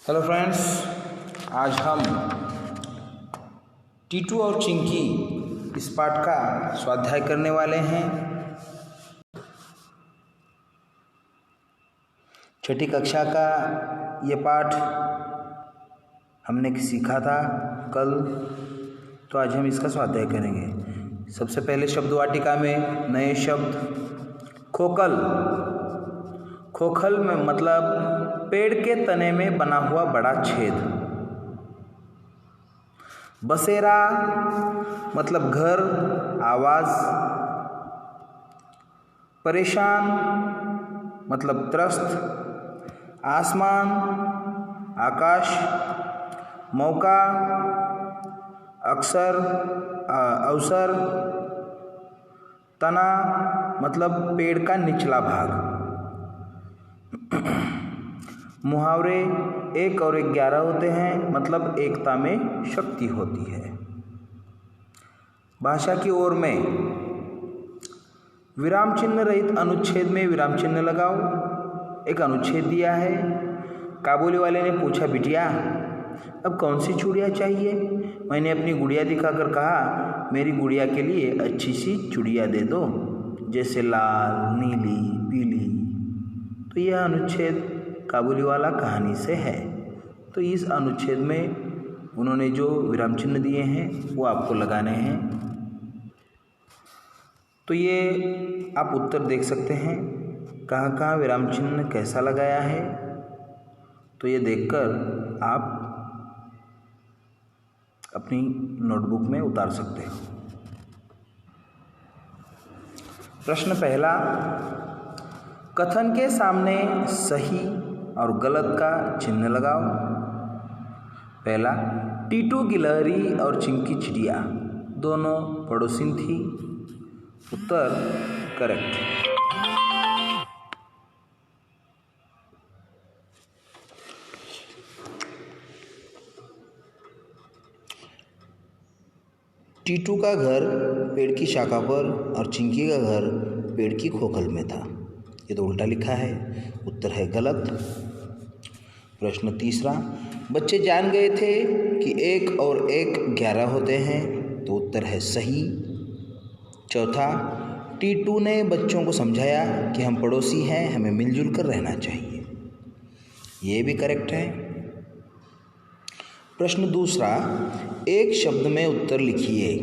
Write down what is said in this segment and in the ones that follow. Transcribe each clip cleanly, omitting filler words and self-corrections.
Hello friends, आज हम टीटू और चिंकी इस पाठ का स्वाध्याय करने वाले हैं। छठी कक्षा का ये पाठ हमने सीखा था कल, तो आज हम इसका स्वाध्याय करेंगे। सबसे पहले शब्द वाटिका में नए शब्द खोखल। खोखल में मतलब पेड़ के तने में बना हुआ बड़ा छेद। बसेरा मतलब घर, आवाज। परेशान मतलब त्रस्त। आसमान, आकाश। मौका, अक्सर, अवसर। तना मतलब पेड़ का निचला भाग। मुहावरे 1 और 11 होते हैं, मतलब एकता में शक्ति होती है। भाषा की ओर में विराम चिन्ह रहित अनुच्छेद में विराम चिन्ह लगाओ। एक अनुच्छेद दिया है। काबुली वाले ने पूछा, बिटिया अब कौन सी चूड़ियाँ चाहिए? मैंने अपनी गुड़िया दिखाकर कहा, मेरी गुड़िया के लिए अच्छी सी चूड़िया दे दो, जैसे लाल, नीली, पीली। तो यह अनुच्छेद काबुली वाला कहानी से है। तो इस अनुच्छेद में उन्होंने जो विराम चिन्ह दिए हैं वो आपको लगाने हैं। तो ये आप उत्तर देख सकते हैं, कहाँ कहाँ विराम चिन्ह कैसा लगाया है। तो ये देखकर आप अपनी नोटबुक में उतार सकते हो। प्रश्न पहला, कथन के सामने सही और गलत का चिन्ह लगाओ। पहला, टीटू गिलहरी और चिंकी चिड़िया दोनों पड़ोसिन थी। उत्तर करेक्ट। टीटू का घर पेड़ की शाखा पर और चिंकी का घर पेड़ की खोखल में था। ये तो उल्टा लिखा है। उत्तर है गलत। प्रश्न तीसरा, बच्चे जान गए थे कि 1 और 1 11 होते हैं। तो उत्तर है सही। चौथा, टीटू ने बच्चों को समझाया कि हम पड़ोसी हैं, हमें मिलजुल कर रहना चाहिए। ये भी करेक्ट है। प्रश्न दूसरा, एक शब्द में उत्तर लिखिए।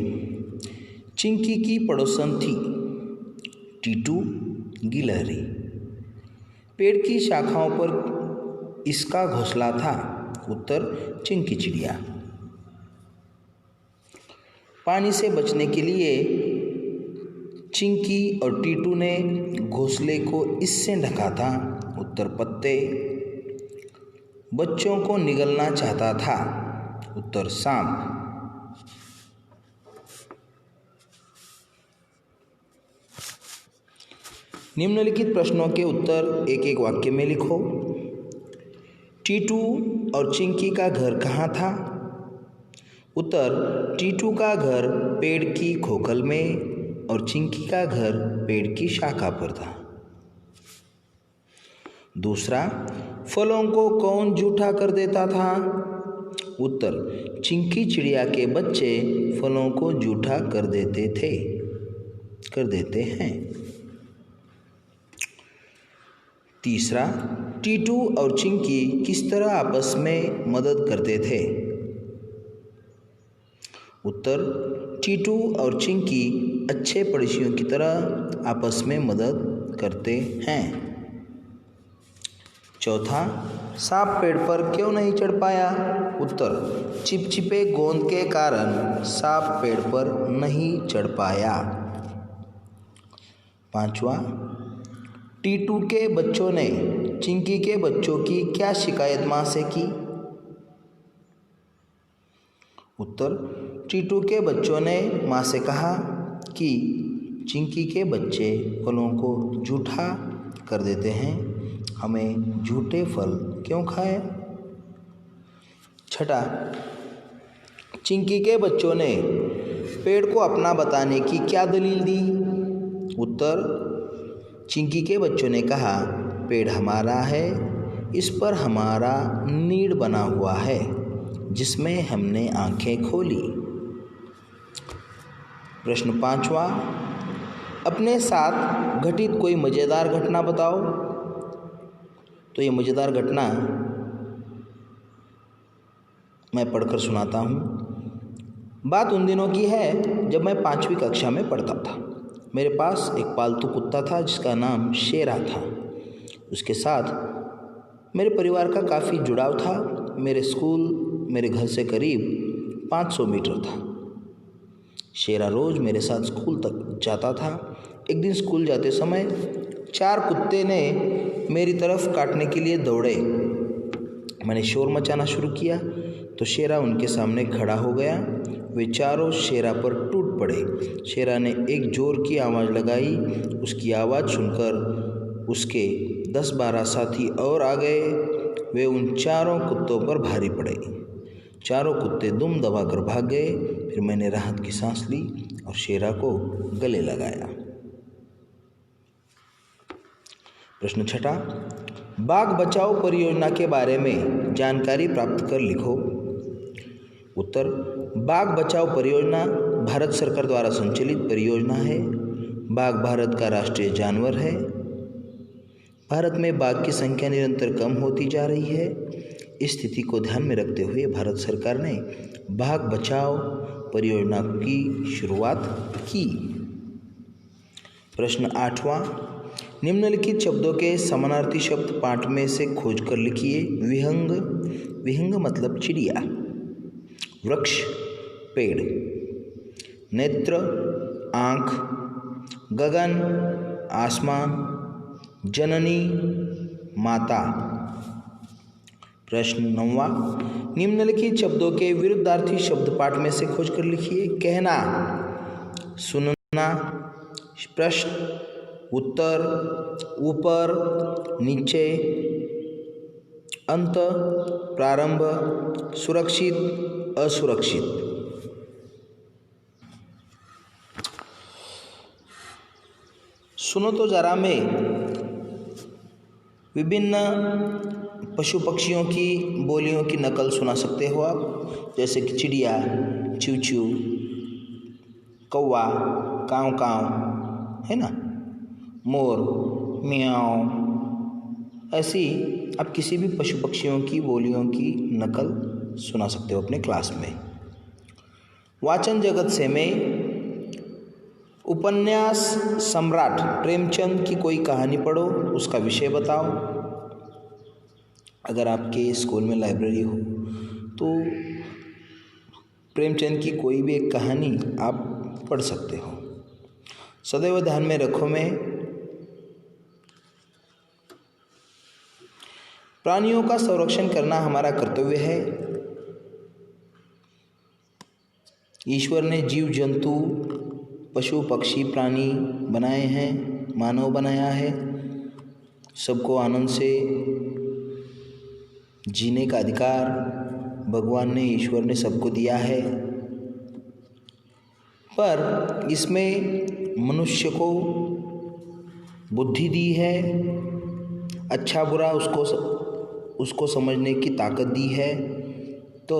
चिंकी की पड़ोसन थी। टीटू गिलहरी। पेड़ की शाखाओं पर इसका घोंसला था। उत्तर चिंकी चिड़िया। पानी से बचने के लिए चिंकी और टीटू ने घोंसले को इससे ढका था। उत्तर पत्ते। बच्चों को निगलना चाहता था। उत्तर सांप। निम्नलिखित प्रश्नों के उत्तर एक एक वाक्य में लिखो। टीटू और चिंकी का घर कहाँ था? उत्तर, टीटू का घर पेड़ की खोखल में और चिंकी का घर पेड़ की शाखा पर था। दूसरा, फलों को कौन जूठा कर देता था? उत्तर, चिंकी चिड़िया के बच्चे फलों को जूठा कर देते हैं। तीसरा, टीटू और चिंकी किस तरह आपस में मदद करते थे? उत्तर, टीटू और चिंकी अच्छे पड़ोसियों की तरह आपस में मदद करते हैं। चौथा, सांप पेड़ पर क्यों नहीं चढ़ पाया? उत्तर, चिपचिपे गोंद के कारण सांप पेड़ पर नहीं चढ़ पाया। पांचवा, टीटू के बच्चों ने चिंकी के बच्चों की क्या शिकायत माँ से की? उत्तर, टीटू के बच्चों ने माँ से कहा कि चिंकी के बच्चे फलों को जूठा कर देते हैं, हमें झूठे फल क्यों खाएं? छठा, चिंकी के बच्चों ने पेड़ को अपना बताने की क्या दलील दी? उत्तर, चिंकी के बच्चों ने कहा, पेड़ हमारा है, इस पर हमारा नीड बना हुआ है जिसमें हमने आंखें खोली। प्रश्न 5वां, अपने साथ घटित कोई मज़ेदार घटना बताओ। तो ये मज़ेदार घटना मैं पढ़कर सुनाता हूँ। बात उन दिनों की है जब मैं 5वीं कक्षा में पढ़ता था। मेरे पास एक पालतू कुत्ता था जिसका नाम शेरा था। उसके साथ मेरे परिवार का काफ़ी जुड़ाव था। मेरे स्कूल मेरे घर से करीब 500 मीटर था। शेरा रोज़ मेरे साथ स्कूल तक जाता था। एक दिन स्कूल जाते समय 4 कुत्ते ने मेरी तरफ काटने के लिए दौड़े। मैंने शोर मचाना शुरू किया तो शेरा उनके सामने खड़ा हो गया। वे चारों शेरा पर टूट पड़े। शेरा ने एक जोर की आवाज़ लगाई। उसकी आवाज़ सुनकर उसके 10-12 साथी और आ गए। वे उन चारों कुत्तों पर भारी पड़े। चारों कुत्ते दुम दबाकर भाग गए। फिर मैंने राहत की सांस ली और शेरा को गले लगाया। प्रश्न 6, बाघ बचाओ परियोजना के बारे में जानकारी प्राप्त कर लिखो। उत्तर, बाघ बचाओ परियोजना भारत सरकार द्वारा संचालित परियोजना है। बाघ भारत का राष्ट्रीय जानवर है। भारत में बाघ की संख्या निरंतर कम होती जा रही है। इस स्थिति को ध्यान में रखते हुए भारत सरकार ने बाघ बचाओ परियोजना की शुरुआत की। प्रश्न 8वां, निम्नलिखित शब्दों के समानार्थी शब्द पाठ में से खोज कर लिखिए। विहंग, विहंग मतलब चिड़िया। वृक्ष, पेड़। नेत्र, आँख। गगन, आसमान। जननी, माता। प्रश्न 9वां, निम्नलिखित शब्दों के विरुद्धार्थी शब्द पाठ में से खोज कर लिखिए। कहना, सुनना। प्रश्न, उत्तर, ऊपर, नीचे, अंत, प्रारंभ, सुरक्षित, असुरक्षित। सुनो तो जरा, मैं विभिन्न पशु पक्षियों की बोलियों की नकल सुना सकते हो आप, जैसे कि चिड़िया चू चू, कौवा काँव काँव, है ना, मोर म्याऊं। ऐसी आप किसी भी पशु पक्षियों की बोलियों की नकल सुना सकते हो अपने क्लास में। वाचन जगत से मैं उपन्यास सम्राट प्रेमचंद की कोई कहानी पढ़ो, उसका विषय बताओ। अगर आपके स्कूल में लाइब्रेरी हो तो प्रेमचंद की कोई भी एक कहानी आप पढ़ सकते हो। सदैव ध्यान में रखो, मैं प्राणियों का संरक्षण करना हमारा कर्तव्य है। ईश्वर ने जीव जंतु पशु पक्षी प्राणी बनाए हैं, मानव बनाया है। सबको आनंद से जीने का अधिकार भगवान ने, ईश्वर ने सबको दिया है। पर इसमें मनुष्य को बुद्धि दी है, अच्छा बुरा उसको समझने की ताकत दी है। तो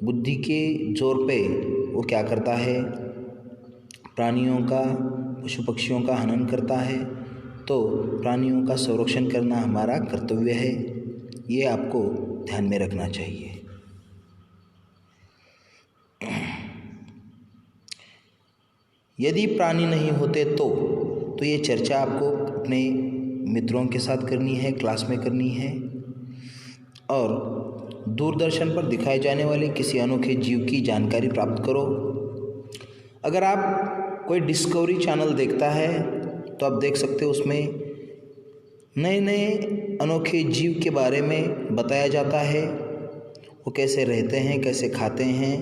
बुद्धि के जोर पे वो क्या करता है, प्राणियों का पशु पक्षियों का हनन करता है। तो प्राणियों का संरक्षण करना हमारा कर्तव्य है, ये आपको ध्यान में रखना चाहिए। यदि प्राणी नहीं होते तो ये चर्चा आपको अपने मित्रों के साथ करनी है, क्लास में करनी है। और दूरदर्शन पर दिखाए जाने वाले किसी अनोखे जीव की जानकारी प्राप्त करो। अगर आप कोई डिस्कवरी चैनल देखता है तो आप देख सकते हो, उसमें नए नए अनोखे जीव के बारे में बताया जाता है। वो कैसे रहते हैं, कैसे खाते हैं,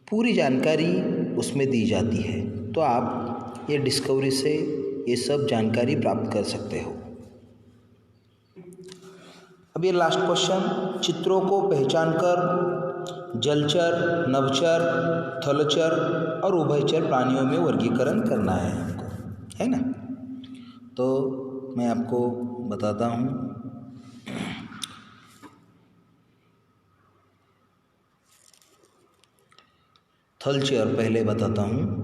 पूरी जानकारी उसमें दी जाती है। तो आप ये डिस्कवरी से ये सब जानकारी प्राप्त कर सकते हो। अब ये लास्ट क्वेश्चन, चित्रों को पहचान कर जलचर, नभचर, थलचर और उभयचर प्राणियों में वर्गीकरण करना है हमको, है ना। तो मैं आपको बताता हूँ। थलचर पहले बताता हूँ।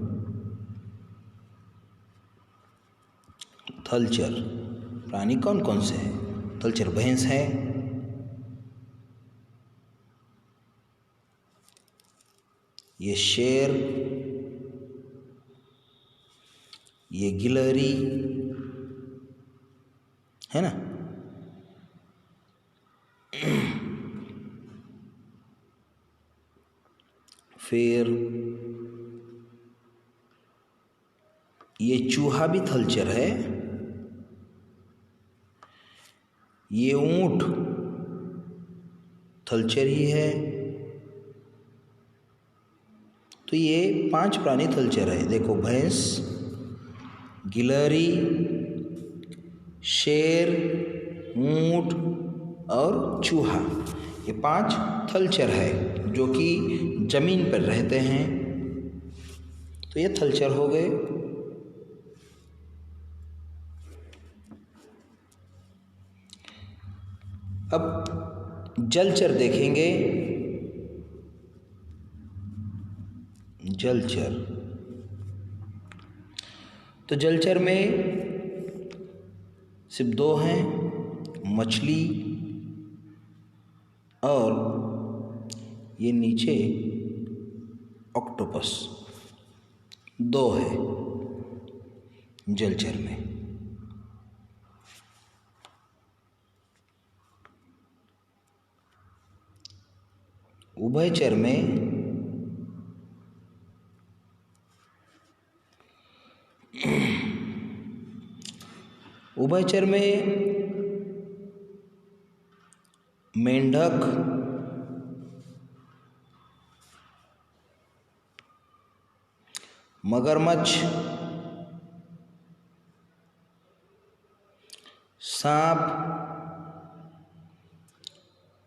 थलचर प्राणी कौन कौन से हैं? थलचर भैंस है, ये शेर, ये गिलहरी है ना, फिर ये चूहा भी थलचर है, ये ऊंट थलचर ही है। तो ये 5 प्राणी थलचर है। देखो, भैंस, गिलहरी, शेर, ऊंट और चूहा, ये 5 थलचर है जो कि जमीन पर रहते हैं। तो ये थलचर हो गए। अब जलचर देखेंगे। जलचर, तो जलचर में सिर्फ 2 हैं, मछली और ये नीचे ऑक्टोपस, 2 है जलचर में। उभयचर में मेंढक, मगरमच्छ, सांप,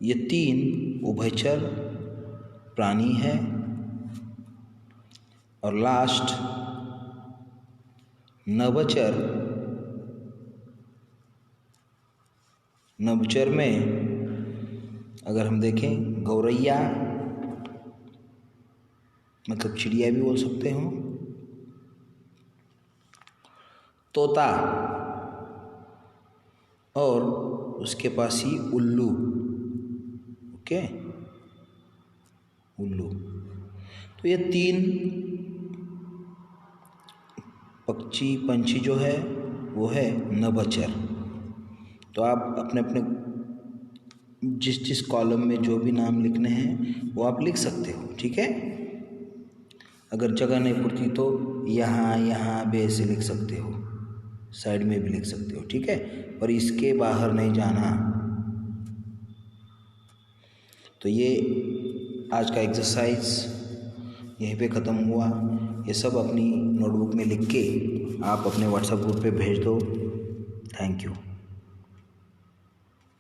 ये 3 उभयचर प्राणी है। और लास्ट नभचर। नभचर में अगर हम देखें, गौरैया मतलब चिड़िया भी बोल सकते हो, तोता और उसके पास ही उल्लू। ओके, उल्लू। तो ये 3 पंछी जो है वो है नभचर। तो आप अपने अपने जिस कॉलम में जो भी नाम लिखने हैं वो आप लिख सकते हो, ठीक है। अगर जगह नहीं पुरती तो यहाँ भी ऐसे लिख सकते हो, साइड में भी लिख सकते हो, ठीक है, पर इसके बाहर नहीं जाना। तो ये आज का एक्सरसाइज यहीं पे ख़त्म हुआ। ये सब अपनी नोटबुक में लिख के आप अपने व्हाट्सएप ग्रुप पे भेज दो। Thank you.